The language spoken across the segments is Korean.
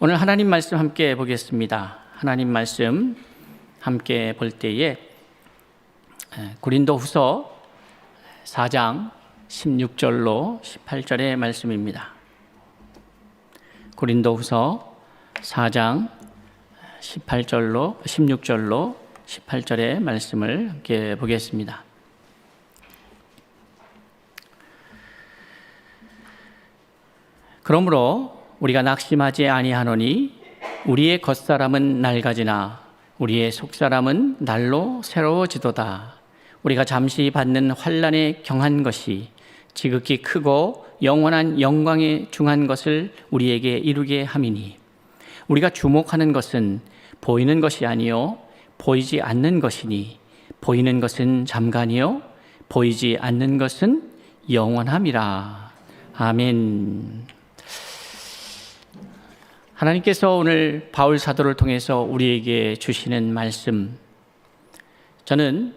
오늘 하나님 말씀 함께 보겠습니다. 하나님 말씀 함께 볼 때에 고린도후서 4장 16절로 18절의 말씀입니다. 고린도후서 4장 16절로 18절의 말씀을 함께 보겠습니다. 그러므로 우리가 낙심하지 아니하노니 우리의 겉사람은 낡아지나 우리의 속사람은 날로 새로워지도다. 우리가 잠시 받는 환난에 경한 것이 지극히 크고 영원한 영광에 중한 것을 우리에게 이루게 함이니 우리가 주목하는 것은 보이는 것이 아니요 보이지 않는 것이니 보이는 것은 잠깐이요 보이지 않는 것은 영원함이라. 아멘. 하나님께서 오늘 바울 사도를 통해서 우리에게 주시는 말씀, 저는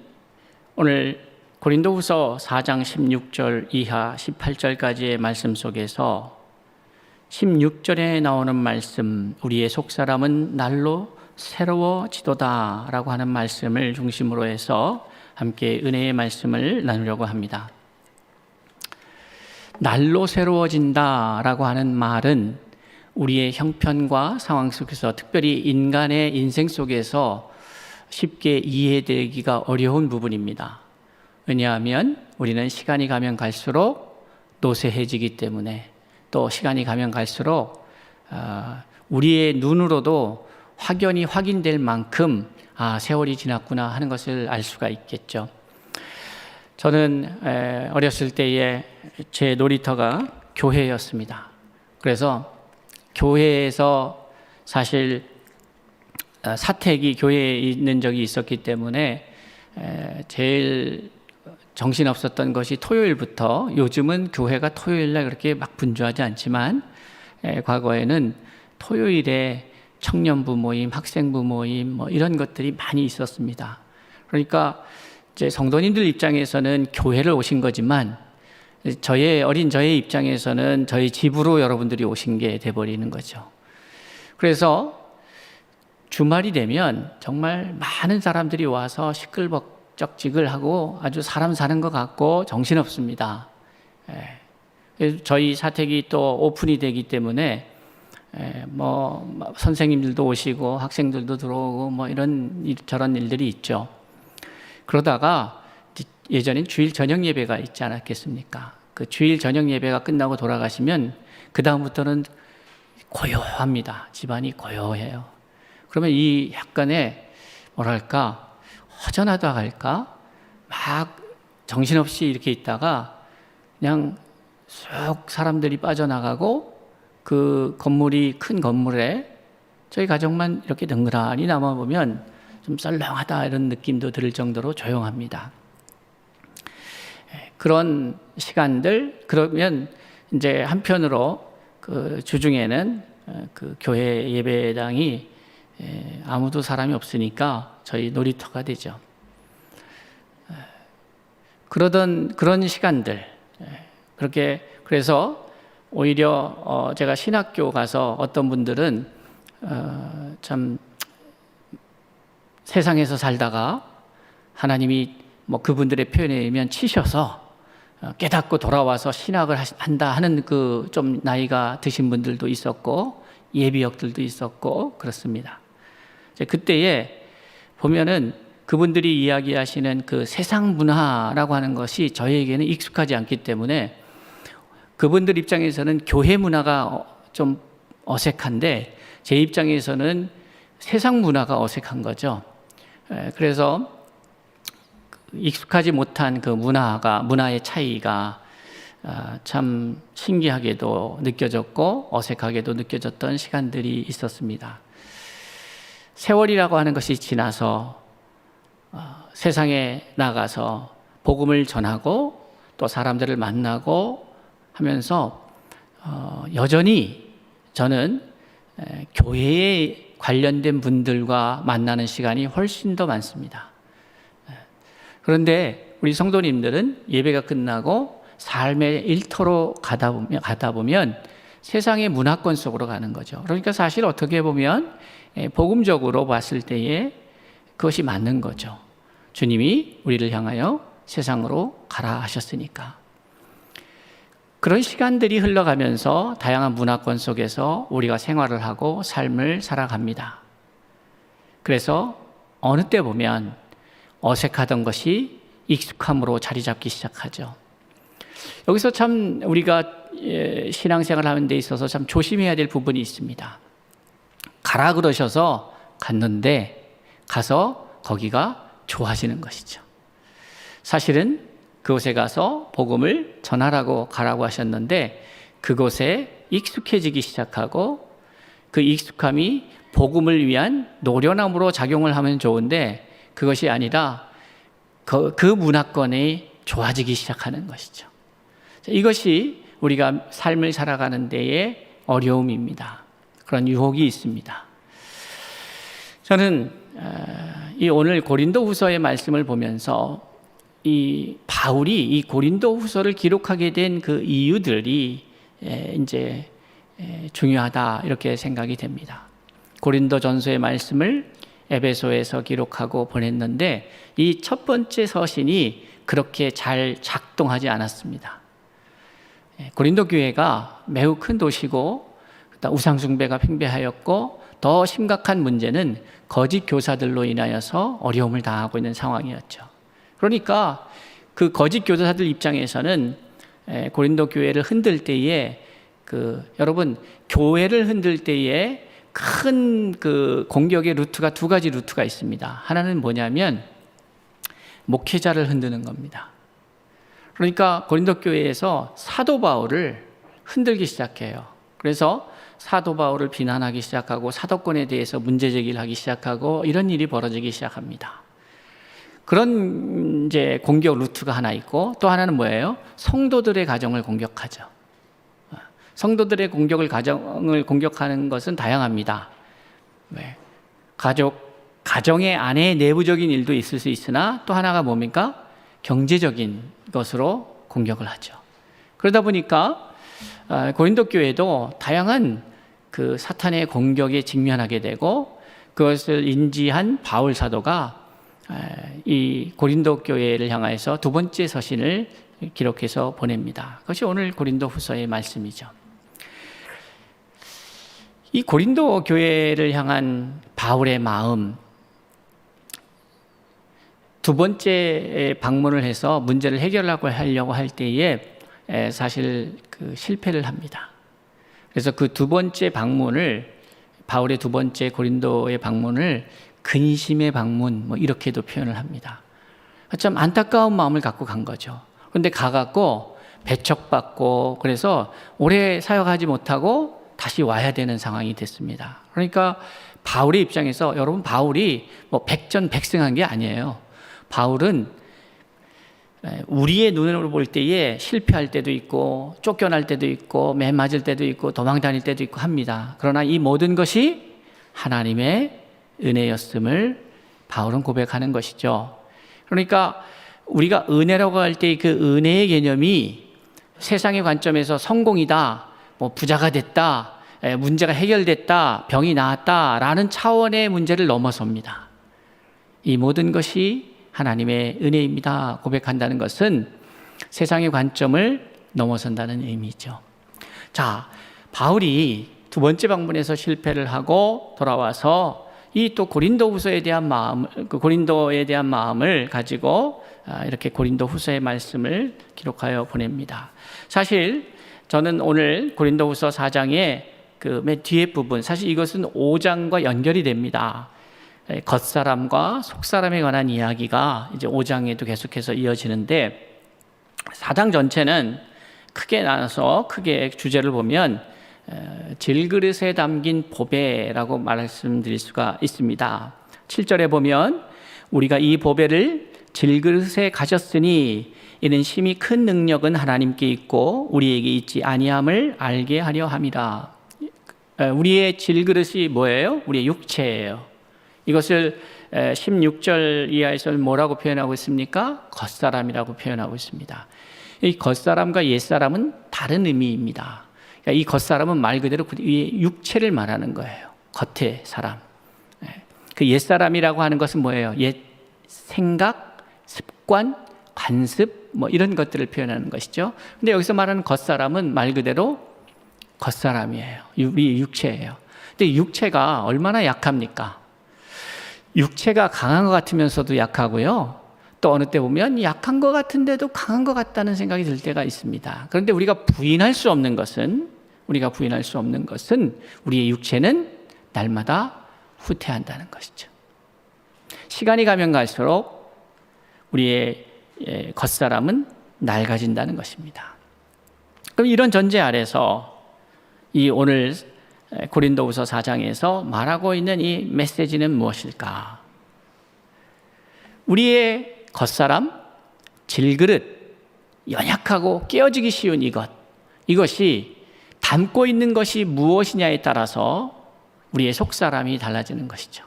오늘 고린도후서 4장 16절 이하 18절까지의 말씀 속에서 16절에 나오는 말씀, 우리의 속사람은 날로 새로워지도다 라고 하는 말씀을 중심으로 해서 함께 은혜의 말씀을 나누려고 합니다. 날로 새로워진다 라고 하는 말은 우리의 형편과 상황 속에서, 특별히 인간의 인생 속에서 쉽게 이해되기가 어려운 부분입니다. 왜냐하면 우리는 시간이 가면 갈수록 노쇠해지기 때문에, 또 시간이 가면 갈수록 우리의 눈으로도 확연히 확인될 만큼 세월이 지났구나 하는 것을 알 수가 있겠죠. 저는 어렸을 때에 제 놀이터가 교회였습니다. 그래서 교회에서 사실 사택이 교회에 있는 적이 있었기 때문에 제일 정신없었던 것이 토요일부터, 요즘은 교회가 토요일날 그렇게 막 분주하지 않지만 과거에는 토요일에 청년부 모임, 학생부 모임 이런 것들이 많이 있었습니다. 그러니까 이제 성도님들 입장에서는 교회를 오신 거지만 저의 입장에서는 저희 집으로 여러분들이 오신 게 돼버리는 거죠. 그래서 주말이 되면 정말 많은 사람들이 와서 시끌벅적지근하고 아주 사람 사는 것 같고 정신없습니다. 저희 사택이 또 오픈이 되기 때문에 선생님들도 오시고 학생들도 들어오고 이런 저런 일들이 있죠. 그러다가 예전엔 주일 저녁 예배가 있지 않았겠습니까? 그 주일 저녁 예배가 끝나고 돌아가시면 그 다음부터는 고요합니다. 집안이 고요해요. 그러면 이 약간의 허전하다 할까? 막 정신없이 이렇게 있다가 그냥 쑥 사람들이 빠져나가고 그 건물이 큰 건물에 저희 가족만 이렇게 덩그러니 남아보면 좀 썰렁하다 이런 느낌도 들 정도로 조용합니다. 그런 시간들, 그러면 이제 한편으로 그 주중에는 그 교회 예배당이 아무도 사람이 없으니까 저희 놀이터가 되죠. 그런 시간들, 그래서 오히려 제가 신학교 가서 어떤 분들은 참 세상에서 살다가 하나님이 그분들의 표현에 의하면 치셔서 깨닫고 돌아와서 신학을 한다 하는 그 좀 나이가 드신 분들도 있었고 예비역들도 있었고 그렇습니다. 그때에 보면은 그분들이 이야기하시는 그 세상 문화라고 하는 것이 저에게는 익숙하지 않기 때문에 그분들 입장에서는 교회 문화가 좀 어색한데 제 입장에서는 세상 문화가 어색한 거죠. 그래서 익숙하지 못한 그 문화의 차이가 참 신기하게도 느껴졌고 어색하게도 느껴졌던 시간들이 있었습니다. 세월이라고 하는 것이 지나서 세상에 나가서 복음을 전하고 또 사람들을 만나고 하면서 여전히 저는 교회에 관련된 분들과 만나는 시간이 훨씬 더 많습니다. 그런데 우리 성도님들은 예배가 끝나고 삶의 일터로 가다 보면 세상의 문화권 속으로 가는 거죠. 그러니까 사실 어떻게 보면 복음적으로 봤을 때에 그것이 맞는 거죠. 주님이 우리를 향하여 세상으로 가라 하셨으니까. 그런 시간들이 흘러가면서 다양한 문화권 속에서 우리가 생활을 하고 삶을 살아갑니다. 그래서 어느 때 보면 어색하던 것이 익숙함으로 자리 잡기 시작하죠. 여기서 참 우리가 신앙생활 하는 데 있어서 참 조심해야 될 부분이 있습니다. 가라 그러셔서 갔는데 가서 거기가 좋아지는 것이죠. 사실은 그곳에 가서 복음을 전하라고 가라고 하셨는데 그곳에 익숙해지기 시작하고 그 익숙함이 복음을 위한 노련함으로 작용을 하면 좋은데 그것이 아니라 그 문화권이 좋아지기 시작하는 것이죠. 이것이 우리가 삶을 살아가는 데의 어려움입니다. 그런 유혹이 있습니다. 저는 이 오늘 고린도후서의 말씀을 보면서 이 바울이 이 고린도후서를 기록하게 된 그 이유들이 이제 중요하다 이렇게 생각이 됩니다. 고린도전서의 말씀을 에베소에서 기록하고 보냈는데 이 첫 번째 서신이 그렇게 잘 작동하지 않았습니다. 고린도 교회가 매우 큰 도시고 우상 숭배가 팽배하였고 더 심각한 문제는 거짓 교사들로 인하여서 어려움을 당하고 있는 상황이었죠. 그러니까 그 거짓 교사들 입장에서는 고린도 교회를 흔들 때에 여러분 교회를 흔들 때에 큰 그 공격의 루트가 두 가지 루트가 있습니다. 하나는 뭐냐면 목회자를 흔드는 겁니다. 그러니까 고린도 교회에서 사도 바울을 흔들기 시작해요. 그래서 사도 바울을 비난하기 시작하고 사도권에 대해서 문제 제기를 하기 시작하고 이런 일이 벌어지기 시작합니다. 그런 이제 공격 루트가 하나 있고 또 하나는 뭐예요? 성도들의 가정을 공격하죠. 성도들의 가정을 공격하는 것은 다양합니다. 가정의 안에 내부적인 일도 있을 수 있으나 또 하나가 뭡니까? 경제적인 것으로 공격을 하죠. 그러다 보니까 고린도 교회도 다양한 그 사탄의 공격에 직면하게 되고 그것을 인지한 바울 사도가 이 고린도 교회를 향해서 두 번째 서신을 기록해서 보냅니다. 그것이 오늘 고린도 후서의 말씀이죠. 이 고린도 교회를 향한 바울의 마음, 두 번째 방문을 해서 문제를 해결하려고 할 때에 사실 실패를 합니다. 그래서 그 두 번째 방문을 바울의 두 번째 고린도의 방문을 근심의 방문 이렇게도 표현을 합니다. 참 안타까운 마음을 갖고 간 거죠. 그런데 가갖고 배척받고 그래서 오래 사역하지 못하고 다시 와야 되는 상황이 됐습니다. 그러니까 바울의 입장에서 여러분 바울이 백전백승한 게 아니에요. 바울은 우리의 눈으로 볼 때에 실패할 때도 있고 쫓겨날 때도 있고 매 맞을 때도 있고 도망 다닐 때도 있고 합니다. 그러나 이 모든 것이 하나님의 은혜였음을 바울은 고백하는 것이죠. 그러니까 우리가 은혜라고 할 때 그 은혜의 개념이 세상의 관점에서 성공이다, 부자가 됐다, 문제가 해결됐다, 병이 나았다라는 차원의 문제를 넘어섭니다. 이 모든 것이 하나님의 은혜입니다 고백한다는 것은 세상의 관점을 넘어선다는 의미죠. 자, 바울이 두 번째 방문에서 실패를 하고 돌아와서 이 또 고린도에 대한 마음을 가지고 이렇게 고린도후서의 말씀을 기록하여 보냅니다. 사실 저는 오늘 고린도후서 4장의 그 맨 뒤에 부분, 사실 이것은 5장과 연결이 됩니다. 겉사람과 속사람에 관한 이야기가 이제 5장에도 계속해서 이어지는데 4장 전체는 크게 나눠서 크게 주제를 보면 질그릇에 담긴 보배라고 말씀드릴 수가 있습니다. 7절에 보면 우리가 이 보배를 질그릇에 가졌으니 이는 심히 큰 능력은 하나님께 있고 우리에게 있지 아니함을 알게 하려 함이라. 우리의 질그릇이 뭐예요? 우리의 육체예요. 이것을 16절 이하에서 뭐라고 표현하고 있습니까? 겉사람이라고 표현하고 있습니다. 이 겉사람과 옛사람은 다른 의미입니다. 그러니까 이 겉사람은 말 그대로 우리의 육체를 말하는 거예요. 겉의 사람. 그 옛사람이라고 하는 것은 뭐예요? 옛 생각, 습관, 관습 뭐 이런 것들을 표현하는 것이죠. 근데 여기서 말하는 겉사람은 말 그대로 겉사람이에요. 우리 육체예요. 근데 육체가 얼마나 약합니까? 육체가 강한 것 같으면서도 약하고요. 또 어느 때 보면 약한 것 같은데도 강한 것 같다는 생각이 들 때가 있습니다. 그런데 우리가 부인할 수 없는 것은 우리의 육체는 날마다 후퇴한다는 것이죠. 시간이 가면 갈수록 우리의 겉사람은 낡아진다는 것입니다. 그럼 이런 전제 아래서 이 오늘 고린도후서 4장에서 말하고 있는 이 메시지는 무엇일까? 우리의 겉사람, 질그릇, 연약하고 깨어지기 쉬운 이것이 담고 있는 것이 무엇이냐에 따라서 우리의 속사람이 달라지는 것이죠.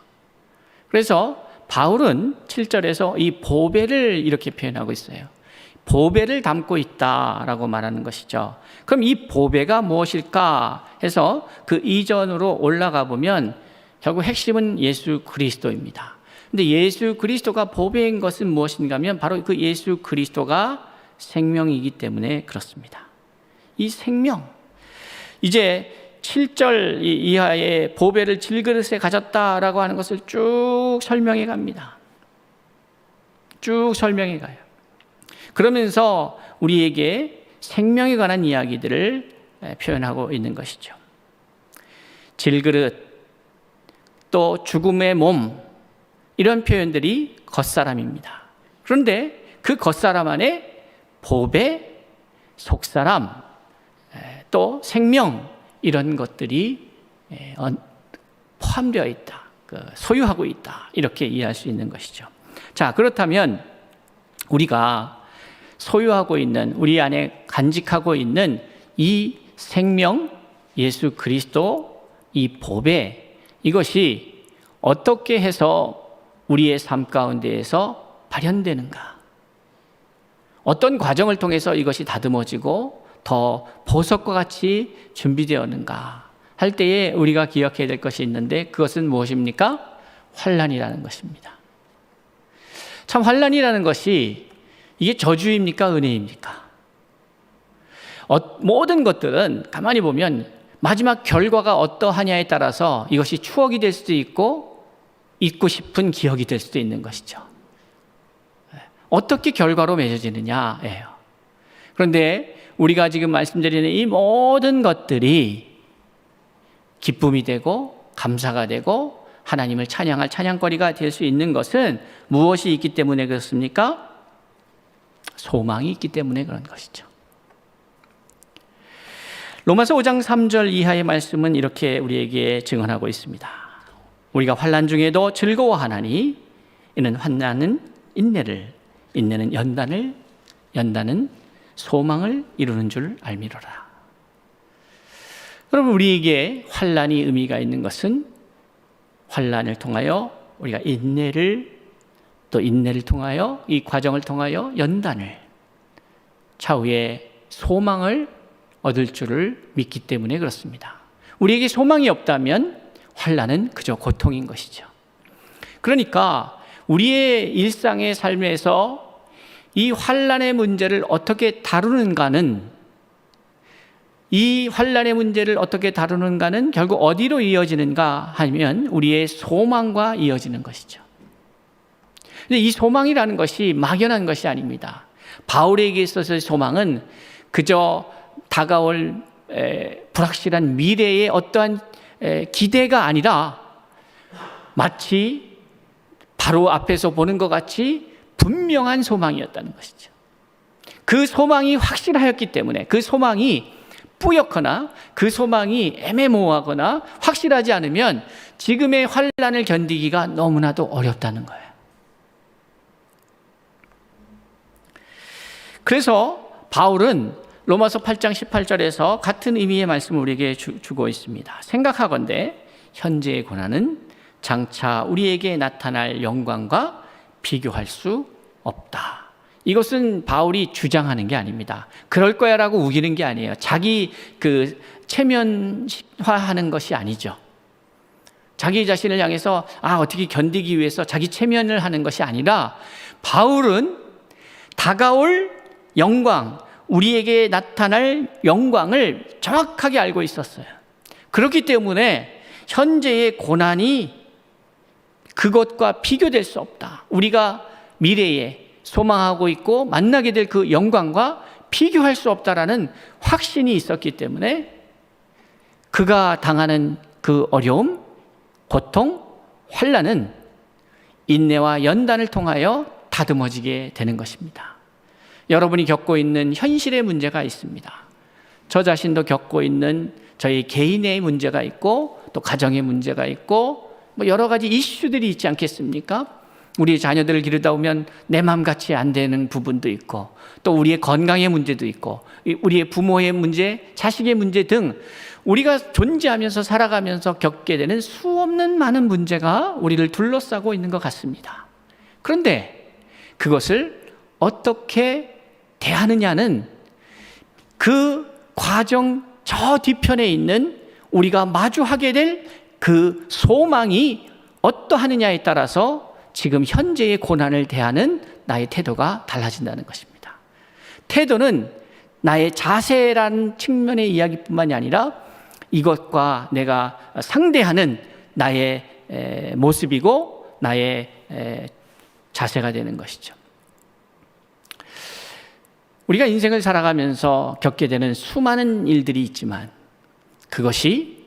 그래서 바울은 7절에서 이 보배를 이렇게 표현하고 있어요. 보배를 담고 있다라고 말하는 것이죠. 그럼 이 보배가 무엇일까 해서 그 이전으로 올라가 보면 결국 핵심은 예수 그리스도입니다. 근데 예수 그리스도가 보배인 것은 무엇인가 하면 바로 그 예수 그리스도가 생명이기 때문에 그렇습니다. 이 생명, 이제 7절 이하의 보배를 질그릇에 가졌다라고 하는 것을 쭉 설명해 갑니다. 쭉 설명해 가요. 그러면서 우리에게 생명에 관한 이야기들을 표현하고 있는 것이죠. 질그릇, 또 죽음의 몸, 이런 표현들이 겉사람입니다. 그런데 그 겉사람 안에 보배, 속사람, 또 생명, 이런 것들이 포함되어 있다, 소유하고 있다, 이렇게 이해할 수 있는 것이죠. 자, 그렇다면 우리가 소유하고 있는, 우리 안에 간직하고 있는 이 생명, 예수 그리스도, 이 보배, 이것이 어떻게 해서 우리의 삶 가운데에서 발현되는가? 어떤 과정을 통해서 이것이 다듬어지고 더 보석과 같이 준비되었는가 할 때에 우리가 기억해야 될 것이 있는데, 그것은 무엇입니까? 환난이라는 것입니다. 참, 환난이라는 것이 이게 저주입니까? 은혜입니까? 모든 것들은 가만히 보면 마지막 결과가 어떠하냐에 따라서 이것이 추억이 될 수도 있고 잊고 싶은 기억이 될 수도 있는 것이죠. 어떻게 결과로 맺어지느냐예요. 그런데 우리가 지금 말씀드리는 이 모든 것들이 기쁨이 되고 감사가 되고 하나님을 찬양할 찬양거리가 될 수 있는 것은 무엇이 있기 때문에 그렇습니까? 소망이 있기 때문에 그런 것이죠. 로마서 5장 3절 이하의 말씀은 이렇게 우리에게 증언하고 있습니다. 우리가 환난 중에도 즐거워하나니 이는 환난은 인내를, 인내는 연단을, 연단은 소망을 이루는 줄 알미로라. 여러분, 우리에게 환난이 의미가 있는 것은 환난을 통하여 우리가 인내를, 또 인내를 통하여 이 과정을 통하여 연단을, 차후에 소망을 얻을 줄을 믿기 때문에 그렇습니다. 우리에게 소망이 없다면 환난은 그저 고통인 것이죠. 그러니까 우리의 일상의 삶에서 이 환난의 문제를 어떻게 다루는가는, 결국 어디로 이어지는가 하면 우리의 소망과 이어지는 것이죠. 근데 이 소망이라는 것이 막연한 것이 아닙니다. 바울에게 있어서의 소망은 그저 다가올 불확실한 미래의 어떠한 기대가 아니라 마치 바로 앞에서 보는 것 같이 분명한 소망이었다는 것이죠. 그 소망이 확실하였기 때문에, 그 소망이 뿌옇거나 그 소망이 애매모호하거나 확실하지 않으면 지금의 환난을 견디기가 너무나도 어렵다는 거예요. 그래서 바울은 로마서 8장 18절에서 같은 의미의 말씀을 우리에게 주고 있습니다. 생각하건대 현재의 고난은 장차 우리에게 나타날 영광과 비교할 수 없다. 이것은 바울이 주장하는 게 아닙니다. 그럴 거야라고 우기는 게 아니에요. 자기 체면화하는 것이 아니죠. 자기 자신을 향해서 어떻게 견디기 위해서 자기 체면을 하는 것이 아니라 바울은 다가올 영광, 우리에게 나타날 영광을 정확하게 알고 있었어요. 그렇기 때문에 현재의 고난이 그것과 비교될 수 없다. 우리가 미래에 소망하고 있고 만나게 될 그 영광과 비교할 수 없다라는 확신이 있었기 때문에 그가 당하는 그 어려움, 고통, 환난은 인내와 연단을 통하여 다듬어지게 되는 것입니다. 여러분이 겪고 있는 현실의 문제가 있습니다. 저 자신도 겪고 있는 저희 개인의 문제가 있고 또 가정의 문제가 있고 여러 가지 이슈들이 있지 않겠습니까? 우리 자녀들을 기르다 보면 내 마음같이 안 되는 부분도 있고 또 우리의 건강의 문제도 있고 우리의 부모의 문제, 자식의 문제 등 우리가 존재하면서 살아가면서 겪게 되는 수없는 많은 문제가 우리를 둘러싸고 있는 것 같습니다. 그런데 그것을 어떻게 대하느냐는 그 과정 저 뒤편에 있는 우리가 마주하게 될 그 소망이 어떠하느냐에 따라서 지금 현재의 고난을 대하는 나의 태도가 달라진다는 것입니다. 태도는 나의 자세라는 측면의 이야기뿐만이 아니라 이것과 내가 상대하는 나의 모습이고 나의 자세가 되는 것이죠. 우리가 인생을 살아가면서 겪게 되는 수많은 일들이 있지만 그것이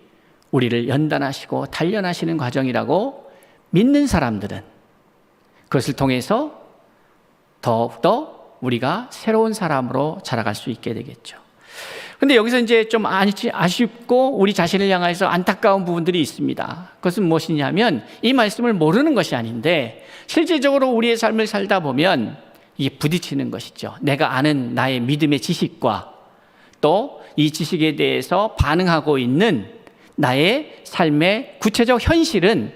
우리를 연단하시고 단련하시는 과정이라고 믿는 사람들은 그것을 통해서 더욱더 우리가 새로운 사람으로 자라갈 수 있게 되겠죠. 그런데 여기서 이제 좀 아쉽고 우리 자신을 향해서 안타까운 부분들이 있습니다. 그것은 무엇이냐면 이 말씀을 모르는 것이 아닌데 실제적으로 우리의 삶을 살다 보면 이게 부딪히는 것이죠. 내가 아는 나의 믿음의 지식과 또 이 지식에 대해서 반응하고 있는 나의 삶의 구체적 현실은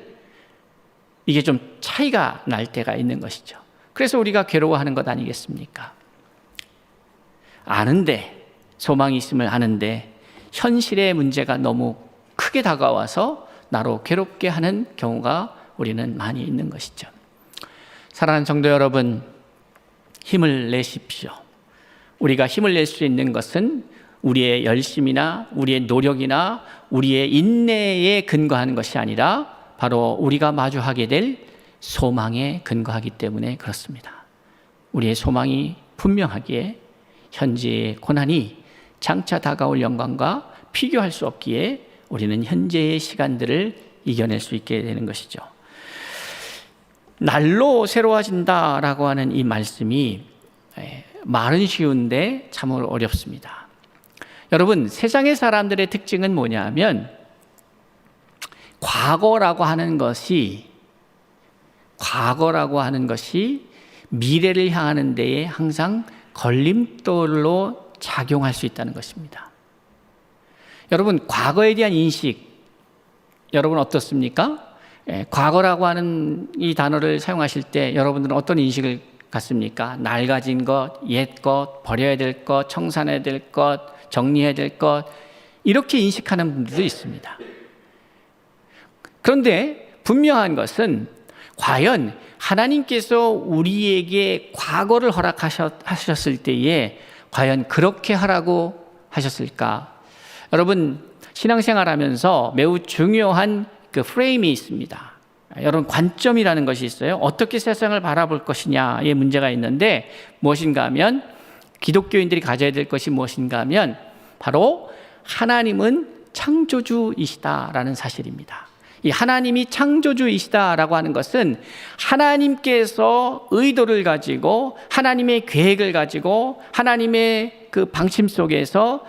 이게 좀 차이가 날 때가 있는 것이죠. 그래서 우리가 괴로워하는 것 아니겠습니까? 아는데, 소망이 있음을 아는데 현실의 문제가 너무 크게 다가와서 나로 괴롭게 하는 경우가 우리는 많이 있는 것이죠. 사랑하는 성도 여러분, 힘을 내십시오. 우리가 힘을 낼 수 있는 것은 우리의 열심이나 우리의 노력이나 우리의 인내에 근거하는 것이 아니라 바로 우리가 마주하게 될 소망에 근거하기 때문에 그렇습니다. 우리의 소망이 분명하기에 현재의 고난이 장차 다가올 영광과 비교할 수 없기에 우리는 현재의 시간들을 이겨낼 수 있게 되는 것이죠. 날로 새로워진다라고 하는 이 말씀이 말은 쉬운데 참으로 어렵습니다. 여러분, 세상의 사람들의 특징은 뭐냐면 과거라고 하는 것이 미래를 향하는 데에 항상 걸림돌로 작용할 수 있다는 것입니다. 여러분, 과거에 대한 인식, 여러분 어떻습니까? 과거라고 하는 이 단어를 사용하실 때 여러분들은 어떤 인식을 갖습니까? 낡아진 것, 옛 것, 버려야 될 것, 청산해야 될 것, 정리해야 될 것, 이렇게 인식하는 분들도 있습니다. 그런데 분명한 것은 과연 하나님께서 우리에게 과거를 허락하셨을 때에 과연 그렇게 하라고 하셨을까? 여러분, 신앙생활하면서 매우 중요한 그 프레임이 있습니다. 여러분, 관점이라는 것이 있어요. 어떻게 세상을 바라볼 것이냐의 문제가 있는데 무엇인가 하면 기독교인들이 가져야 될 것이 무엇인가 하면 바로 하나님은 창조주이시다라는 사실입니다. 이 하나님이 창조주이시다라고 하는 것은 하나님께서 의도를 가지고 하나님의 계획을 가지고 하나님의 그 방침 속에서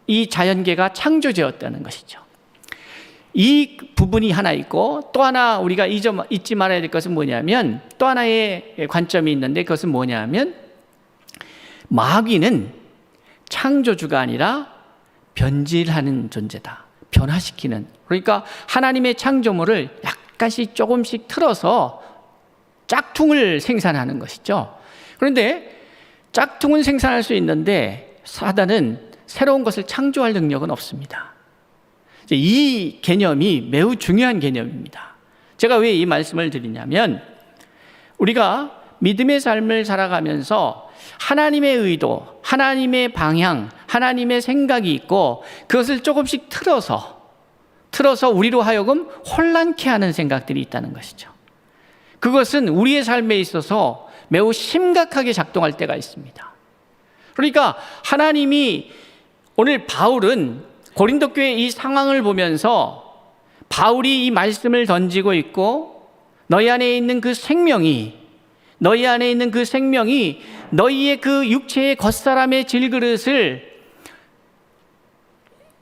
이 자연계가 창조되었다는 것이죠. 이 부분이 하나 있고 또 하나 우리가 잊지 말아야 될 것은 뭐냐면 또 하나의 관점이 있는데 그것은 뭐냐면 마귀는 창조주가 아니라 변질하는 존재다. 변화시키는. 그러니까 하나님의 창조물을 약간씩 조금씩 틀어서 짝퉁을 생산하는 것이죠. 그런데 짝퉁은 생산할 수 있는데 사단은 새로운 것을 창조할 능력은 없습니다. 이 개념이 매우 중요한 개념입니다. 제가 왜 이 말씀을 드리냐면, 우리가 믿음의 삶을 살아가면서 하나님의 의도, 하나님의 방향, 하나님의 생각이 있고 그것을 조금씩 틀어서 우리로 하여금 혼란케 하는 생각들이 있다는 것이죠. 그것은 우리의 삶에 있어서 매우 심각하게 작동할 때가 있습니다. 그러니까 하나님이, 오늘 바울은 고린도 교회 이 상황을 보면서 바울이 이 말씀을 던지고 있고, 너희 안에 있는 그 생명이 너희의 그 육체의 겉사람의 질그릇을,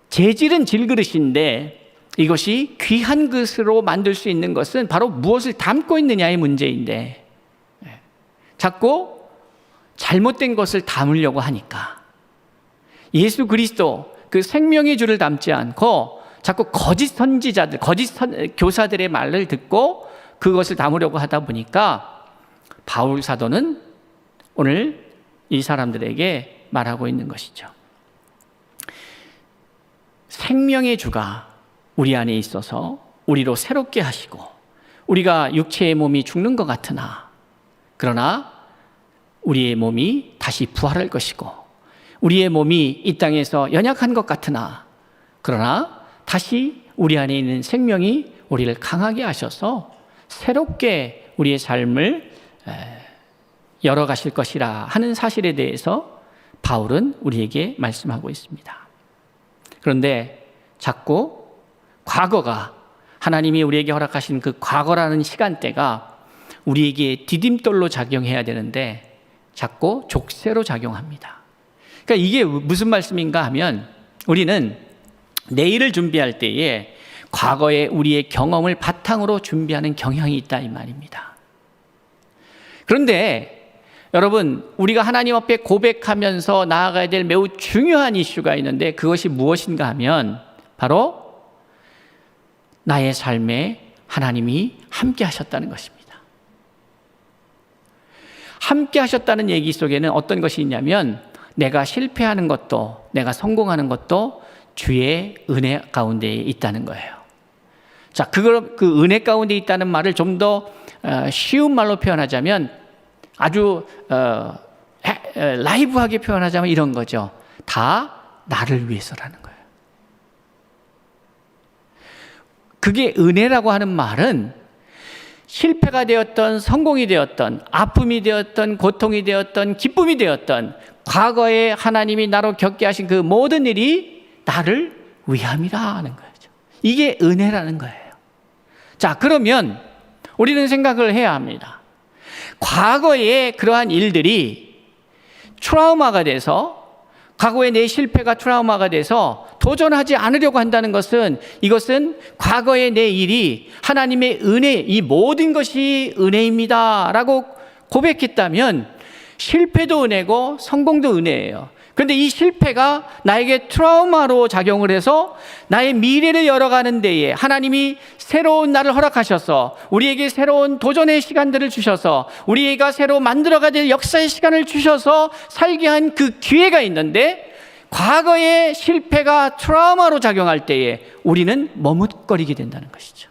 재질은 질그릇인데 이것이 귀한 것으로 만들 수 있는 것은 바로 무엇을 담고 있느냐의 문제인데, 자꾸 잘못된 것을 담으려고 하니까 예수 그리스도 그 생명의 주를 담지 않고 자꾸 거짓 선지자들, 교사들의 말을 듣고 그것을 담으려고 하다 보니까 바울 사도는 오늘 이 사람들에게 말하고 있는 것이죠. 생명의 주가 우리 안에 있어서 우리로 새롭게 하시고, 우리가 육체의 몸이 죽는 것 같으나 그러나 우리의 몸이 다시 부활할 것이고, 우리의 몸이 이 땅에서 연약한 것 같으나 그러나 다시 우리 안에 있는 생명이 우리를 강하게 하셔서 새롭게 우리의 삶을 열어가실 것이라 하는 사실에 대해서 바울은 우리에게 말씀하고 있습니다. 그런데 자꾸 과거가, 하나님이 우리에게 허락하신 그 과거라는 시간대가 우리에게 디딤돌로 작용해야 되는데 자꾸 족쇄로 작용합니다. 그러니까 이게 무슨 말씀인가 하면, 우리는 내일을 준비할 때에 과거의 우리의 경험을 바탕으로 준비하는 경향이 있다, 이 말입니다. 그런데 여러분, 우리가 하나님 앞에 고백하면서 나아가야 될 매우 중요한 이슈가 있는데, 그것이 무엇인가 하면 바로 나의 삶에 하나님이 함께 하셨다는 것입니다. 함께 하셨다는 얘기 속에는 어떤 것이 있냐면, 내가 실패하는 것도 내가 성공하는 것도 주의 은혜 가운데 있다는 거예요. 자, 그 은혜 가운데 있다는 말을 좀 더 쉬운 말로 표현하자면, 아주 라이브하게 표현하자면 이런 거죠. 다 나를 위해서라는 거예요. 그게 은혜라고 하는 말은 실패가 되었던, 성공이 되었던, 아픔이 되었던, 고통이 되었던, 기쁨이 되었던, 과거에 하나님이 나로 겪게 하신 그 모든 일이 나를 위함이라 하는 거죠. 이게 은혜라는 거예요. 자, 그러면 우리는 생각을 해야 합니다. 과거의 그러한 일들이 트라우마가 돼서, 과거의 내 실패가 트라우마가 돼서 도전하지 않으려고 한다는 것은, 이것은 과거의 내 일이 하나님의 은혜, 이 모든 것이 은혜입니다 라고 고백했다면 실패도 은혜고 성공도 은혜예요. 그런데 이 실패가 나에게 트라우마로 작용을 해서 나의 미래를 열어가는 데에 하나님이 새로운 날을 허락하셔서 우리에게 새로운 도전의 시간들을 주셔서 우리가 새로 만들어가야 될 역사의 시간을 주셔서 살게 한 그 기회가 있는데, 과거의 실패가 트라우마로 작용할 때에 우리는 머뭇거리게 된다는 것이죠.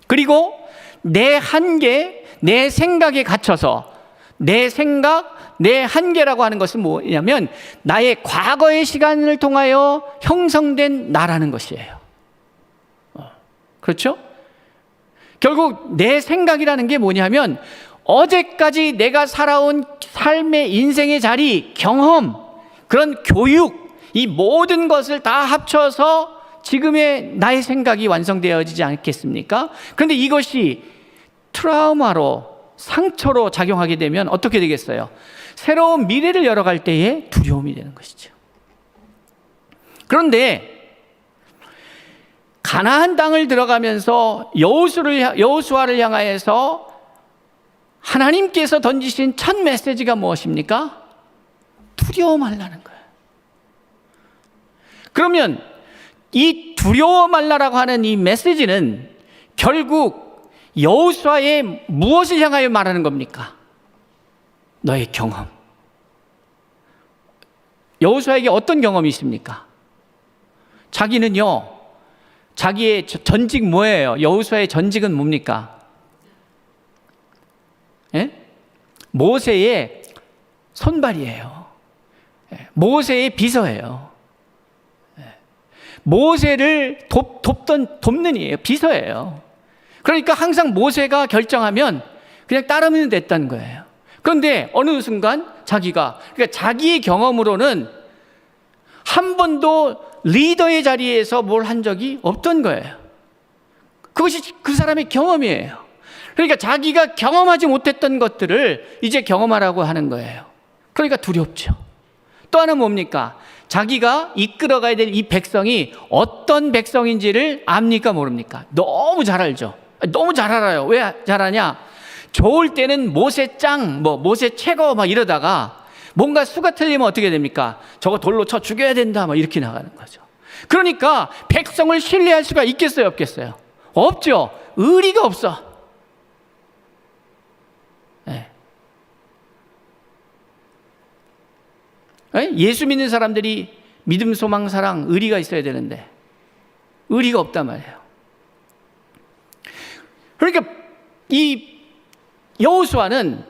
그리고 내 한계, 내 생각에 갇혀서, 내 생각, 내 한계라고 하는 것은 뭐냐면 나의 과거의 시간을 통하여 형성된 나라는 것이에요. 그렇죠? 결국 내 생각이라는 게 뭐냐면 어제까지 내가 살아온 삶의 인생의 자리, 경험, 그런 교육, 이 모든 것을 다 합쳐서 지금의 나의 생각이 완성되어지지 않겠습니까? 그런데 이것이 트라우마로, 상처로 작용하게 되면 어떻게 되겠어요? 새로운 미래를 열어갈 때에 두려움이 되는 것이죠. 그런데 가나안 땅을 들어가면서 여호수아를 향하여서 하나님께서 던지신 첫 메시지가 무엇입니까? 두려워 말라는 거예요. 그러면 이 두려워 말라라고 하는 이 메시지는 결국 여호수아의 무엇을 향하여 말하는 겁니까? 너의 경험. 여호수아에게 어떤 경험이 있습니까? 자기는요, 자기의 전직 뭐예요? 여호수아의 전직은 뭡니까? 예? 모세의 손발이에요. 모세의 비서예요. 모세를 돕는 이에요. 비서예요. 그러니까 항상 모세가 결정하면 그냥 따르면 됐다는 거예요. 그런데 어느 순간 그러니까 자기의 경험으로는 한 번도 리더의 자리에서 뭘 한 적이 없던 거예요. 그것이 그 사람의 경험이에요. 그러니까 자기가 경험하지 못했던 것들을 이제 경험하라고 하는 거예요. 그러니까 두렵죠. 또 하나는 뭡니까? 자기가 이끌어가야 될 이 백성이 어떤 백성인지를 압니까 모릅니까? 너무 잘 알죠. 너무 잘 알아요. 왜 잘 아냐? 좋을 때는 모세 짱, 모세 최고 막 이러다가 뭔가 수가 틀리면 어떻게 됩니까? 저거 돌로 쳐 죽여야 된다 막 이렇게 나가는 거죠. 그러니까 백성을 신뢰할 수가 있겠어요, 없겠어요? 없죠. 의리가 없어. 네. 예수 믿는 사람들이 믿음, 소망, 사랑, 의리가 있어야 되는데 의리가 없단 말이에요. 그러니까 이 여호수아는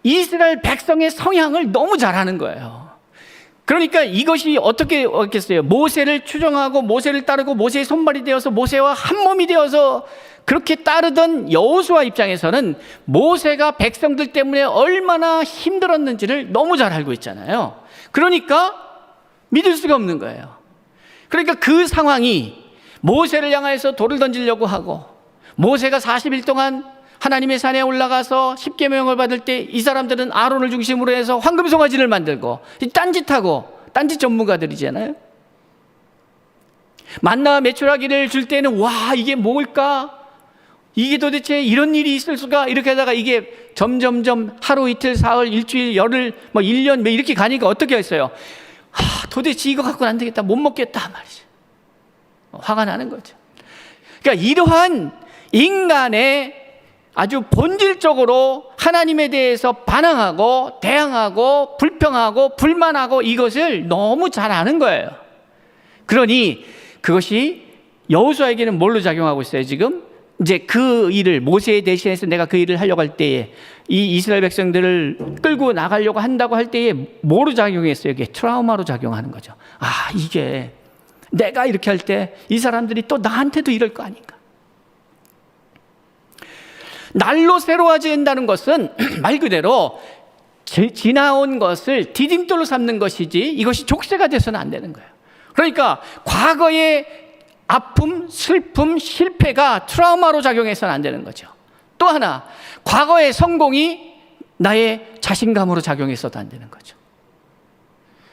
이스라엘 백성의 성향을 너무 잘 아는 거예요. 그러니까 이것이 어떻게 했겠어요? 모세를 추종하고 모세를 따르고 모세의 손발이 되어서 모세와 한 몸이 되어서 그렇게 따르던 여호수아 입장에서는 모세가 백성들 때문에 얼마나 힘들었는지를 너무 잘 알고 있잖아요. 그러니까 믿을 수가 없는 거예요. 그러니까 그 상황이 모세를 향해서 돌을 던지려고 하고 모세가 40일 동안 하나님의 산에 올라가서 십계명을 받을 때 이 사람들은 아론을 중심으로 해서 황금송아지를 만들고 딴짓 전문가들이잖아요. 만나와 메추라기를 줄 때는 와 이게 뭘까? 이게 도대체 이런 일이 있을 수가? 이렇게 하다가 이게 점점점 하루 이틀 사흘 일주일 열흘 1년 이렇게 가니까 어떻게 했어요? 도대체 이거 갖고는 안 되겠다, 못 먹겠다 말이죠. 화가 나는 거죠. 그러니까 이러한 인간의 아주 본질적으로 하나님에 대해서 반항하고 대항하고 불평하고 불만하고 이것을 너무 잘 아는 거예요. 그러니 그것이 여호수아에게는 뭘로 작용하고 있어요? 지금 이제 그 일을 모세에 대신해서 내가 그 일을 하려고 할 때에 이 이스라엘 백성들을 끌고 나가려고 한다고 할 때에 뭐로 작용했어요? 이게 트라우마로 작용하는 거죠. 이게 내가 이렇게 할 때 이 사람들이 또 나한테도 이럴 거 아닌가. 날로 새로워져야 한다는 것은 말 그대로 지나온 것을 디딤돌로 삼는 것이지 이것이 족쇄가 돼서는 안 되는 거예요. 그러니까 과거의 아픔, 슬픔, 실패가 트라우마로 작용해서는 안 되는 거죠. 또 하나, 과거의 성공이 나의 자신감으로 작용해서도 안 되는 거죠.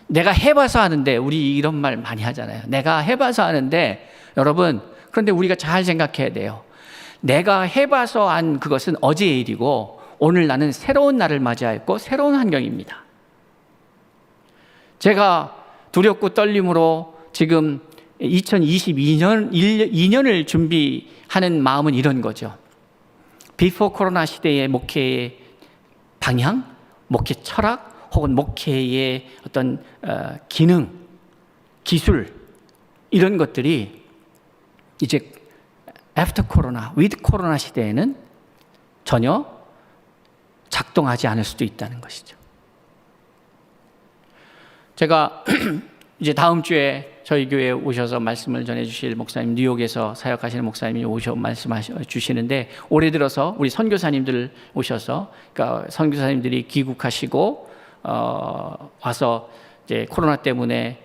내가 해봐서 하는데, 우리 이런 말 많이 하잖아요. 내가 해봐서 하는데, 여러분, 그런데 우리가 잘 생각해야 돼요. 내가 해봐서 한 그것은 어제의 일이고 오늘 나는 새로운 날을 맞이하였고 새로운 환경입니다. 제가 두렵고 떨림으로 지금 2022년을 준비하는 마음은 이런 거죠. 비포 코로나 시대의 목회의 방향, 목회 철학 혹은 목회의 어떤 기능, 기술 이런 것들이 이제 애프터 코로나, 위드 코로나 시대에는 전혀 작동하지 않을 수도 있다는 것이죠. 제가 이제 다음 주에 저희 교회에 오셔서 말씀을 전해주실 목사님, 뉴욕에서 사역하시는 목사님이 말씀해 주시는데 올해 들어서 우리 선교사님들 오셔서, 그러니까 선교사님들이 귀국하시고 와서 이제 코로나 때문에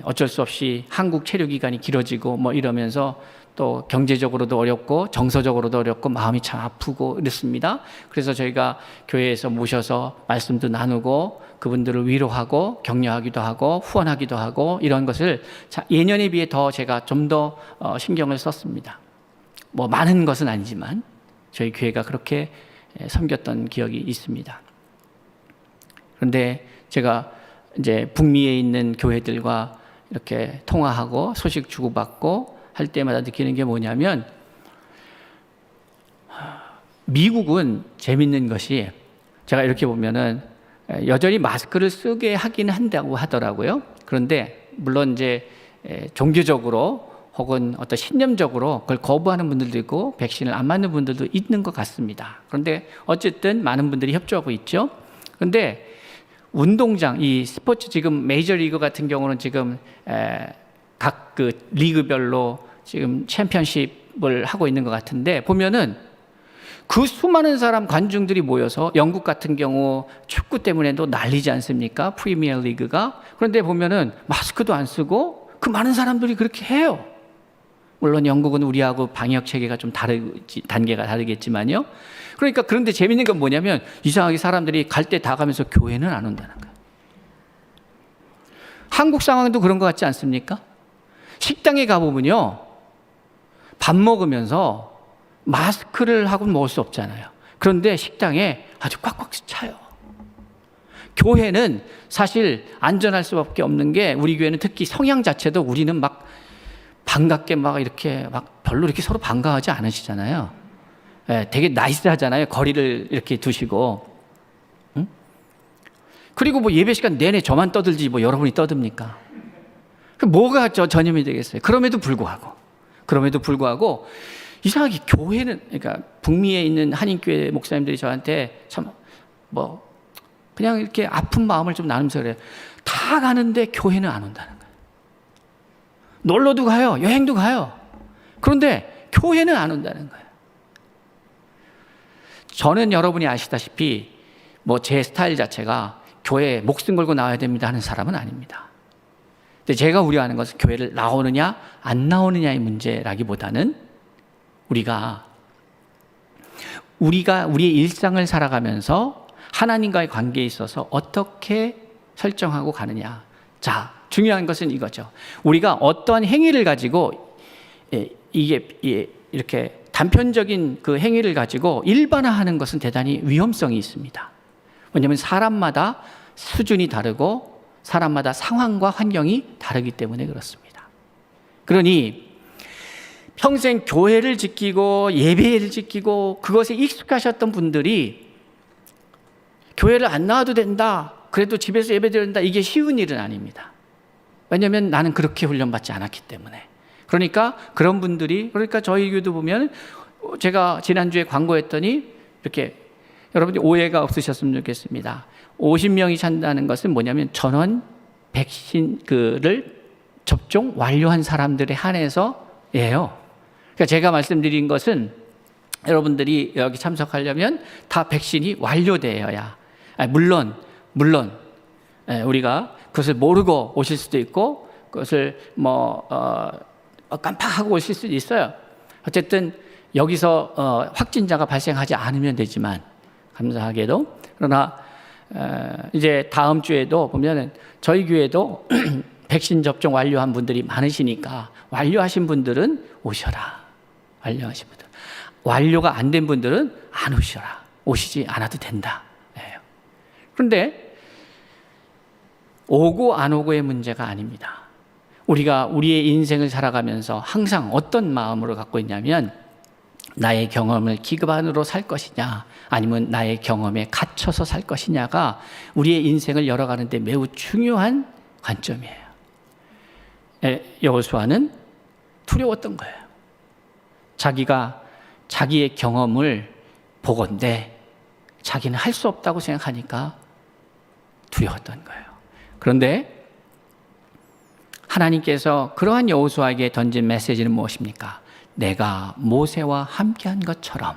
어쩔 수 없이 한국 체류 기간이 길어지고 이러면서 또 경제적으로도 어렵고 정서적으로도 어렵고 마음이 참 아프고 이렇습니다. 그래서 저희가 교회에서 모셔서 말씀도 나누고 그분들을 위로하고 격려하기도 하고 후원하기도 하고 이런 것을 예년에 비해 더 제가 좀 더 신경을 썼습니다. 많은 것은 아니지만 저희 교회가 그렇게 섬겼던 기억이 있습니다. 그런데 제가 이제 북미에 있는 교회들과 이렇게 통화하고 소식 주고받고 할 때마다 느끼는 게 뭐냐면, 미국은 재밌는 것이 제가 이렇게 보면은 여전히 마스크를 쓰게 하긴 한다고 하더라고요. 그런데 물론 이제 종교적으로 혹은 어떤 신념적으로 그걸 거부하는 분들도 있고 백신을 안 맞는 분들도 있는 것 같습니다. 그런데 어쨌든 많은 분들이 협조하고 있죠. 그런데 운동장, 이 스포츠 지금 메이저리그 같은 경우는 지금 각 그 리그별로 지금 챔피언십을 하고 있는 것 같은데 보면은 그 수많은 사람 관중들이 모여서 영국 같은 경우 축구 때문에도 난리지 않습니까? 프리미어 리그가. 그런데 보면은 마스크도 안 쓰고 그 많은 사람들이 그렇게 해요. 물론 영국은 우리하고 방역 체계가 좀 단계가 다르겠지만요. 그러니까 그런데 재밌는 건 뭐냐면 이상하게 사람들이 갈 때 다 가면서 교회는 안 온다는 거예요. 한국 상황도 그런 것 같지 않습니까? 식당에 가보면요, 밥 먹으면서 마스크를 하고 먹을 수 없잖아요. 그런데 식당에 아주 꽉꽉 차요. 교회는 사실 안전할 수밖에 없는 게 우리 교회는 특히 성향 자체도 우리는 막 반갑게 막 이렇게 막 별로 이렇게 서로 반가워하지 않으시잖아요. 되게 나이스하잖아요. 거리를 이렇게 두시고. 응? 그리고 뭐 예배 시간 내내 저만 떠들지 뭐 여러분이 떠듭니까? 뭐가 전염이 되겠어요? 그럼에도 불구하고 이상하게 교회는, 그러니까 북미에 있는 한인교회 목사님들이 저한테 참 뭐 그냥 이렇게 아픈 마음을 좀 나누면서 그래요. 다 가는데 교회는 안 온다는 거예요. 놀러도 가요, 여행도 가요. 그런데 교회는 안 온다는 거예요. 저는 여러분이 아시다시피 뭐 제 스타일 자체가 교회에 목숨 걸고 나와야 됩니다 하는 사람은 아닙니다. 근데 제가 우려하는 것은 교회를 나오느냐 안 나오느냐의 문제라기보다는 우리가 우리의 일상을 살아가면서 하나님과의 관계에 있어서 어떻게 설정하고 가느냐. 자, 중요한 것은 이거죠. 우리가 어떠한 행위를 가지고 이게 이렇게 단편적인 그 행위를 가지고 일반화하는 것은 대단히 위험성이 있습니다. 왜냐하면 사람마다 수준이 다르고 사람마다 상황과 환경이 다르기 때문에 그렇습니다. 그러니 평생 교회를 지키고 예배를 지키고 그것에 익숙하셨던 분들이 교회를 안 나와도 된다, 그래도 집에서 예배드린다, 이게 쉬운 일은 아닙니다. 왜냐하면 나는 그렇게 훈련받지 않았기 때문에. 그러니까 그런 분들이, 그러니까 저희 교회도 보면 제가 지난주에 광고했더니 이렇게 여러분이 오해가 없으셨으면 좋겠습니다. 50명이 찬다는 것은 뭐냐면 전원 백신을 접종 완료한 사람들에 한해서예요. 그러니까 제가 말씀드린 것은 여러분들이 여기 참석하려면 다 백신이 완료되어야, 물론 우리가 그것을 모르고 오실 수도 있고 그것을 깜빡하고 오실 수도 있어요. 어쨌든 여기서 확진자가 발생하지 않으면 되지만 감사하게도. 그러나 이제 다음 주에도 보면은 저희 교회도 백신 접종 완료한 분들이 많으시니까 완료하신 분들은 오셔라. 완료하신 분들. 완료가 안 된 분들은 안 오셔라. 오시지 않아도 된다. 그런데 오고 안 오고의 문제가 아닙니다. 우리가 우리의 인생을 살아가면서 항상 어떤 마음으로 갖고 있냐면 나의 경험을 기반으로 살 것이냐 아니면 나의 경험에 갇혀서 살 것이냐가 우리의 인생을 열어가는 데 매우 중요한 관점이에요. 여호수아는 두려웠던 거예요. 자기가 자기의 경험을 보건대 자기는 할 수 없다고 생각하니까 두려웠던 거예요. 그런데 하나님께서 그러한 여호수아에게 던진 메시지는 무엇입니까? 내가 모세와 함께한 것처럼.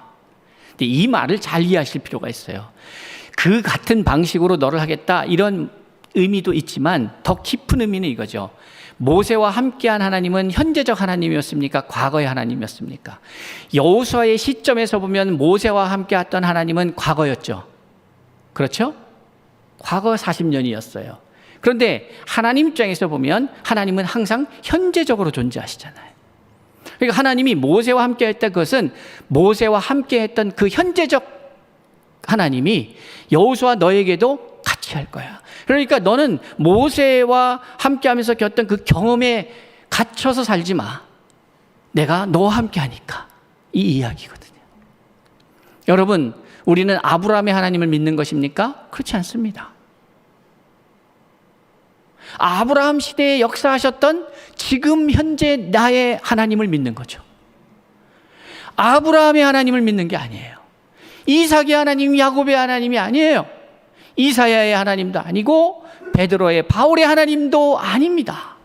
이 말을 잘 이해하실 필요가 있어요. 그 같은 방식으로 너를 하겠다 이런 의미도 있지만 더 깊은 의미는 이거죠. 모세와 함께한 하나님은 현재적 하나님이었습니까? 과거의 하나님이었습니까? 여호수아의 시점에서 보면 모세와 함께했던 하나님은 과거였죠. 그렇죠? 과거 40년이었어요. 그런데 하나님 입장에서 보면 하나님은 항상 현재적으로 존재하시잖아요. 그러니까 하나님이 모세와 함께했던 것은 모세와 함께했던 그 현재적 하나님이 여호수아 너에게도 같이 할 거야. 그러니까 너는 모세와 함께하면서 겪었던 그 경험에 갇혀서 살지 마. 내가 너와 함께하니까. 이 이야기거든요. 여러분, 우리는 아브라함의 하나님을 믿는 것입니까? 그렇지 않습니다. 아브라함 시대에 역사하셨던 지금 현재 나의 하나님을 믿는 거죠. 아브라함의 하나님을 믿는 게 아니에요. 이삭의 하나님, 야곱의 하나님이 아니에요. 이사야의 하나님도 아니고 베드로의, 바울의 하나님도 아닙니다.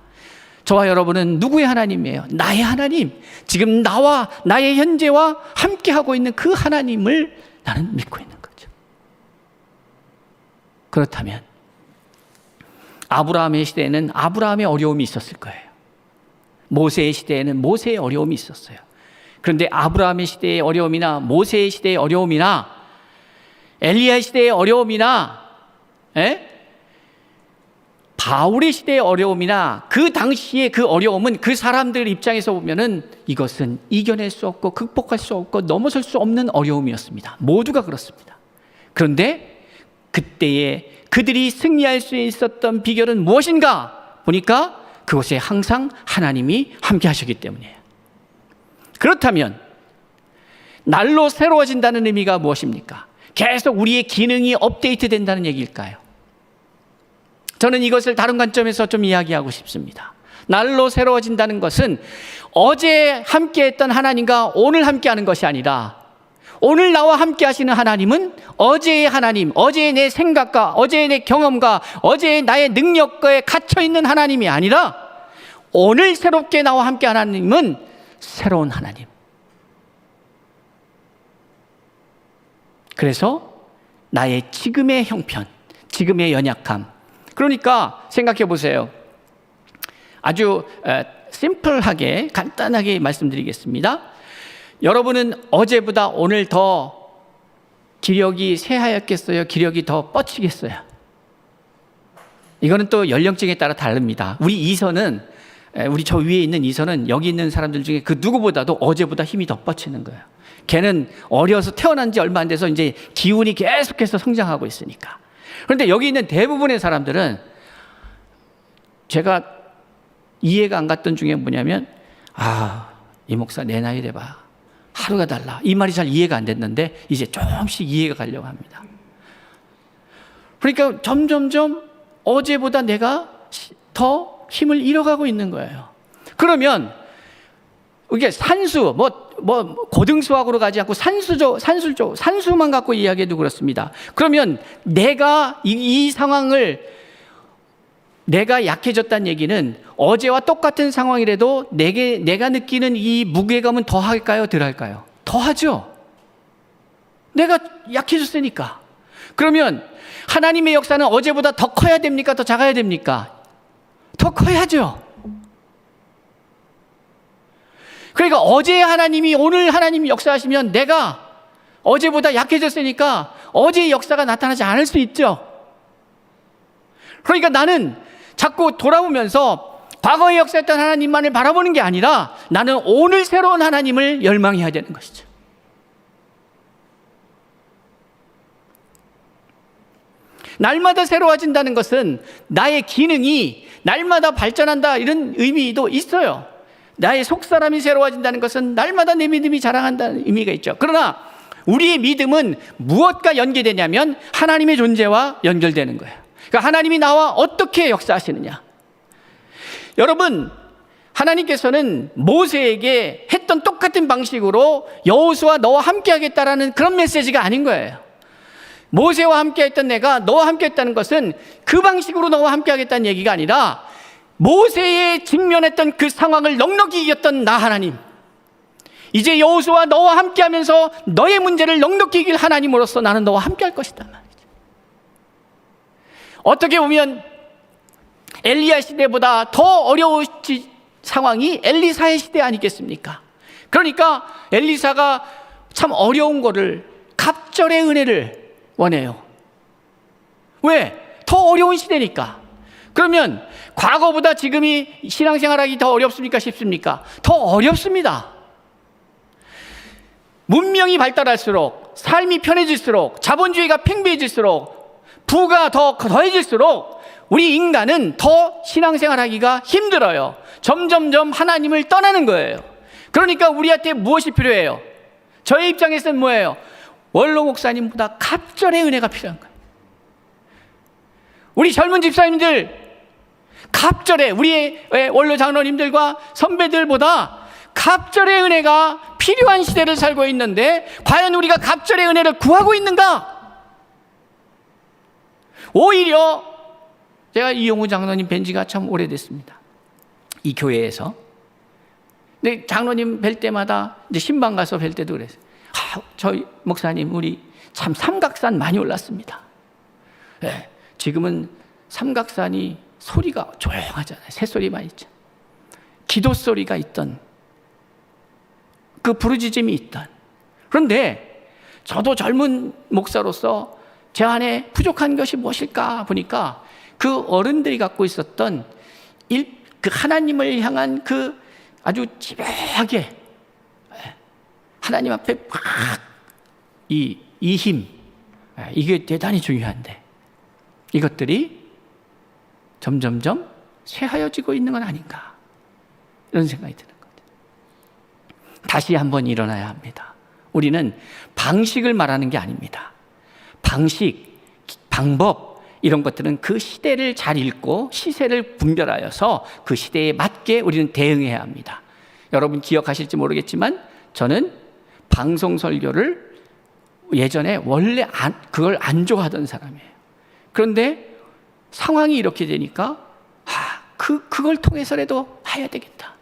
저와 여러분은 누구의 하나님이에요? 나의 하나님. 지금 나와 나의 현재와 함께하고 있는 그 하나님을 나는 믿고 있는 거죠. 그렇다면 아브라함의 시대에는 아브라함의 어려움이 있었을 거예요. 모세의 시대에는 모세의 어려움이 있었어요. 그런데 아브라함의 시대의 어려움이나 모세의 시대의 어려움이나 엘리야 시대의 어려움이나 바울의 시대의 어려움이나 그 당시의 그 어려움은 그 사람들 입장에서 보면은 이것은 이겨낼 수 없고 극복할 수 없고 넘어설 수 없는 어려움이었습니다. 모두가 그렇습니다. 그런데 그때에 그들이 승리할 수 있었던 비결은 무엇인가 보니까 그것에 항상 하나님이 함께 하셨기 때문이에요. 그렇다면 날로 새로워진다는 의미가 무엇입니까? 계속 우리의 기능이 업데이트 된다는 얘기일까요? 저는 이것을 다른 관점에서 좀 이야기하고 싶습니다. 날로 새로워진다는 것은 어제 함께했던 하나님과 오늘 함께하는 것이 아니라 오늘 나와 함께 하시는 하나님은 어제의 하나님, 어제의 내 생각과 어제의 내 경험과 어제의 나의 능력과에 갇혀있는 하나님이 아니라 오늘 새롭게 나와 함께 하나님은 새로운 하나님. 그래서 나의 지금의 형편, 지금의 연약함. 그러니까 생각해 보세요. 아주 심플하게 간단하게 말씀드리겠습니다. 여러분은 어제보다 오늘 더 기력이 새하얗겠어요? 기력이 더 뻗치겠어요? 이거는 또 연령층에 따라 다릅니다. 우리 저 위에 있는 이선은 여기 있는 사람들 중에 그 누구보다도 어제보다 힘이 더 뻗치는 거예요. 걔는 어려서 태어난 지 얼마 안 돼서 이제 기운이 계속해서 성장하고 있으니까. 그런데 여기 있는 대부분의 사람들은 제가 이해가 안 갔던 중에 뭐냐면 이 목사 내 나이 돼봐 하루가 달라, 이 말이 잘 이해가 안 됐는데 이제 조금씩 이해가 가려고 합니다. 그러니까 점점점 어제보다 내가 더 힘을 잃어가고 있는 거예요. 그러면 이게 산수 고등수학으로 가지 않고 산수만 갖고 이야기해도 그렇습니다. 그러면 내가 이 상황을 내가 약해졌다는 얘기는 어제와 똑같은 상황이라도 내가 느끼는 이 무게감은 더 할까요? 덜 할까요? 더 하죠. 내가 약해졌으니까. 그러면 하나님의 역사는 어제보다 더 커야 됩니까? 더 작아야 됩니까? 더 커야죠. 그러니까 어제의 하나님이 오늘 하나님이 역사하시면 내가 어제보다 약해졌으니까 어제의 역사가 나타나지 않을 수 있죠. 그러니까 나는 자꾸 돌아보면서 과거의 역사했던 하나님만을 바라보는 게 아니라 나는 오늘 새로운 하나님을 열망해야 되는 것이죠. 날마다 새로워진다는 것은 나의 기능이 날마다 발전한다 이런 의미도 있어요. 나의 속사람이 새로워진다는 것은 날마다 내 믿음이 자랑한다는 의미가 있죠. 그러나 우리의 믿음은 무엇과 연계되냐면 하나님의 존재와 연결되는 거예요. 그러니까 하나님이 나와 어떻게 역사하시느냐. 여러분, 하나님께서는 모세에게 했던 똑같은 방식으로 여호수아 너와 함께 하겠다라는 그런 메시지가 아닌 거예요. 모세와 함께 했던 내가 너와 함께 했다는 것은 그 방식으로 너와 함께 하겠다는 얘기가 아니라 모세에 직면했던 그 상황을 넉넉히 이겼던 나 하나님, 이제 여호수아 너와 함께 하면서 너의 문제를 넉넉히 이길 하나님으로서 나는 너와 함께 할 것이다 말이죠. 어떻게 보면 엘리야 시대보다 더 어려운 상황이 엘리사의 시대 아니겠습니까? 그러니까 엘리사가 참 어려운 거를 갑절의 은혜를 원해요. 왜? 더 어려운 시대니까. 그러면 과거보다 지금이 신앙생활하기 더 어렵습니까? 쉽습니까? 더 어렵습니다. 문명이 발달할수록, 삶이 편해질수록, 자본주의가 팽배해질수록, 부가 더 더해질수록 우리 인간은 더 신앙생활하기가 힘들어요. 점점점 하나님을 떠나는 거예요. 그러니까 우리한테 무엇이 필요해요? 저의 입장에서는 뭐예요? 원로 목사님보다 갑절의 은혜가 필요한 거예요. 우리 젊은 집사님들, 갑절에 우리의 원로 장로님들과 선배들보다 갑절의 은혜가 필요한 시대를 살고 있는데 과연 우리가 갑절의 은혜를 구하고 있는가? 오히려 제가 이용우 장로님 뵌 지가 참 오래됐습니다. 이 교회에서. 근데 장로님 뵐 때마다 이제 신방 가서 뵐 때도 그랬어요. 저희 목사님 우리 참 삼각산 많이 올랐습니다. 네, 지금은 삼각산이 소리가 조용하잖아요. 새소리만 있죠. 기도 소리가 있던 그 부르짖음이 있던. 그런데 저도 젊은 목사로서 제 안에 부족한 것이 무엇일까 보니까 그 어른들이 갖고 있었던 그 하나님을 향한 그 아주 집요하게 하나님 앞에 막 이 힘, 이게 대단히 중요한데 이것들이 점점점 쇠하여지고 있는 건 아닌가 이런 생각이 드는 거죠. 다시 한번 일어나야 합니다. 우리는 방식을 말하는 게 아닙니다. 방식, 방법 이런 것들은 그 시대를 잘 읽고 시세를 분별하여서 그 시대에 맞게 우리는 대응해야 합니다. 여러분 기억하실지 모르겠지만 저는 방송 설교를 예전에 원래 그걸 안 좋아하던 사람이에요. 그런데 상황이 이렇게 되니까 그걸 통해서라도 해야 되겠다.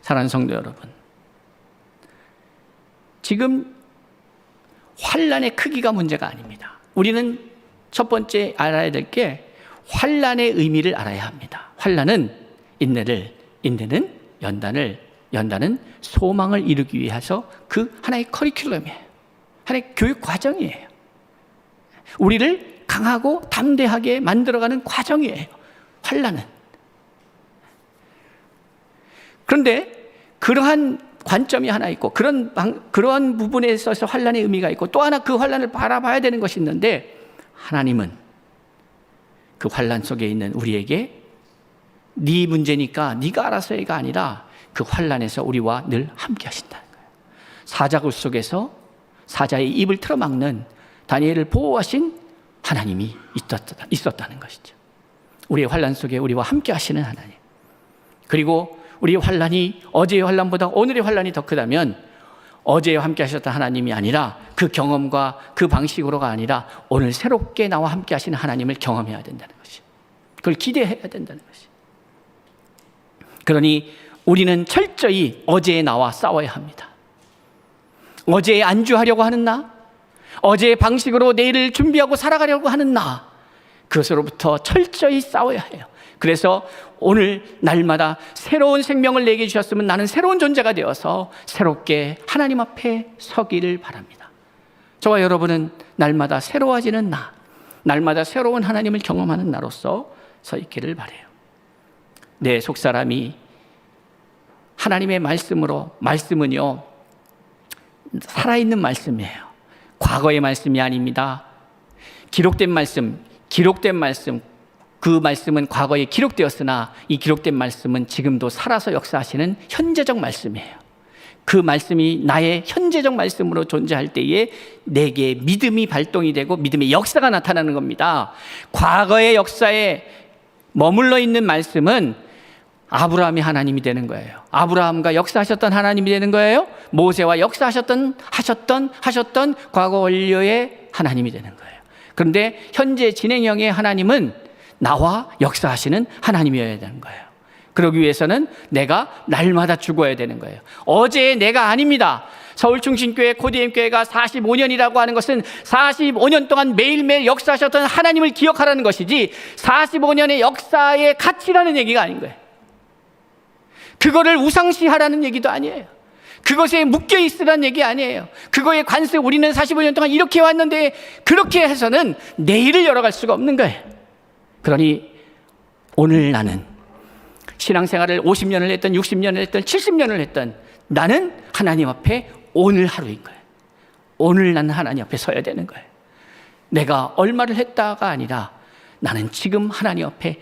사랑하는 성도 여러분, 지금 환난의 크기가 문제가 아닙니다. 우리는 첫 번째 알아야 될 게 환난의 의미를 알아야 합니다. 환난은 인내를, 인내는 연단을, 연단은 소망을 이루기 위해서 그 하나의 커리큘럼이에요. 하나의 교육 과정이에요. 우리를 강하고 담대하게 만들어가는 과정이에요. 환난은. 그런데 그러한 관점이 하나 있고 그러한 부분에 있어서 환난의 의미가 있고 또 하나 그 환난을 바라봐야 되는 것이 있는데 하나님은 그 환난 속에 있는 우리에게 네 문제니까 네가 알아서 해가 아니라 그 환난에서 우리와 늘 함께 하신다는 거예요. 사자굴 속에서 사자의 입을 틀어막는 다니엘을 보호하신 하나님이 있었다는 것이죠. 우리의 환난 속에 우리와 함께 하시는 하나님. 그리고 우리의 환난이 어제의 환난보다 오늘의 환난이 더 크다면 어제와 함께 하셨던 하나님이 아니라 그 경험과 그 방식으로가 아니라 오늘 새롭게 나와 함께 하시는 하나님을 경험해야 된다는 것이. 그걸 기대해야 된다는 것이. 그러니 우리는 철저히 어제의 나와 싸워야 합니다. 어제에 안주하려고 하는 나, 어제의 방식으로 내일을 준비하고 살아가려고 하는 나, 그것으로부터 철저히 싸워야 해요. 그래서 오늘 날마다 새로운 생명을 내게 주셨으면 나는 새로운 존재가 되어서 새롭게 하나님 앞에 서기를 바랍니다. 저와 여러분은 날마다 새로워지는 나, 날마다 새로운 하나님을 경험하는 나로서 서 있기를 바라요. 내 속사람이 하나님의 말씀은요 살아있는 말씀이에요. 과거의 말씀이 아닙니다. 기록된 말씀, 그 말씀은 과거에 기록되었으나 이 기록된 말씀은 지금도 살아서 역사하시는 현재적 말씀이에요. 그 말씀이 나의 현재적 말씀으로 존재할 때에 내게 믿음이 발동이 되고 믿음의 역사가 나타나는 겁니다. 과거의 역사에 머물러 있는 말씀은 아브라함이 하나님이 되는 거예요. 아브라함과 역사하셨던 하나님이 되는 거예요. 모세와 역사하셨던 과거 원료의 하나님이 되는 거예요. 그런데 현재 진행형의 하나님은 나와 역사하시는 하나님이어야 되는 거예요. 그러기 위해서는 내가 날마다 죽어야 되는 거예요. 어제의 내가 아닙니다. 서울중심교회 코디엠교회가 45년이라고 하는 것은 45년 동안 매일매일 역사하셨던 하나님을 기억하라는 것이지 45년의 역사의 가치라는 얘기가 아닌 거예요. 그거를 우상시하라는 얘기도 아니에요. 그것에 묶여 있으라는 얘기 아니에요. 그거에 관습 우리는 45년 동안 이렇게 왔는데 그렇게 해서는 내일을 열어갈 수가 없는 거예요. 그러니 오늘 나는 신앙생활을 50년을 했던 60년을 했던 70년을 했던 나는 하나님 앞에 오늘 하루인 거예요. 오늘 나는 하나님 앞에 서야 되는 거예요. 내가 얼마를 했다가 아니라 나는 지금 하나님 앞에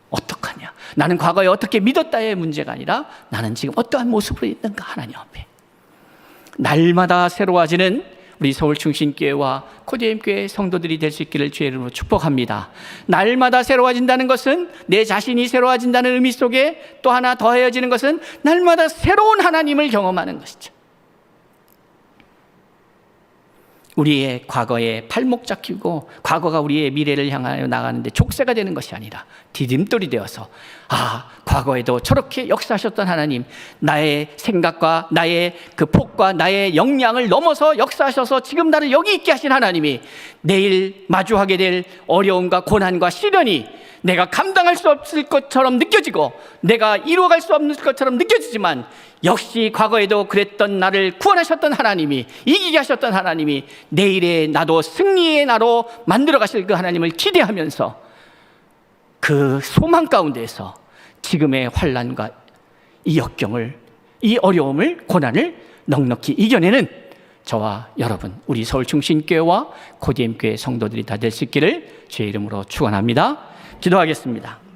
어떡하냐, 나는 과거에 어떻게 믿었다의 문제가 아니라 나는 지금 어떠한 모습으로 있는가 하나님 앞에. 날마다 새로워지는 우리 서울충신교회와 코디엠교회 성도들이 될 수 있기를 주의 이름으로 축복합니다. 날마다 새로워진다는 것은, 내 자신이 새로워진다는 의미 속에 또 하나 더해지는 것은 날마다 새로운 하나님을 경험하는 것이죠. 우리의 과거에 팔목 잡히고 과거가 우리의 미래를 향하여 나가는데 족쇄가 되는 것이 아니라 디딤돌이 되어서, 과거에도 저렇게 역사하셨던 하나님, 나의 생각과 나의 그 폭과 나의 역량을 넘어서 역사하셔서 지금 나를 여기 있게 하신 하나님이 내일 마주하게 될 어려움과 고난과 시련이 내가 감당할 수 없을 것처럼 느껴지고 내가 이루어갈 수 없는 것처럼 느껴지지만, 역시 과거에도 그랬던 나를 구원하셨던 하나님이, 이기게 하셨던 하나님이 내일의 나도 승리의 나로 만들어 가실 그 하나님을 기대하면서 그 소망 가운데에서 지금의 환난과 이 역경을, 이 어려움을, 고난을 넉넉히 이겨내는 저와 여러분, 우리 서울충신교회와 코디엠교회 성도들이 다 될 수 있기를 주의 이름으로 축원합니다. 기도하겠습니다.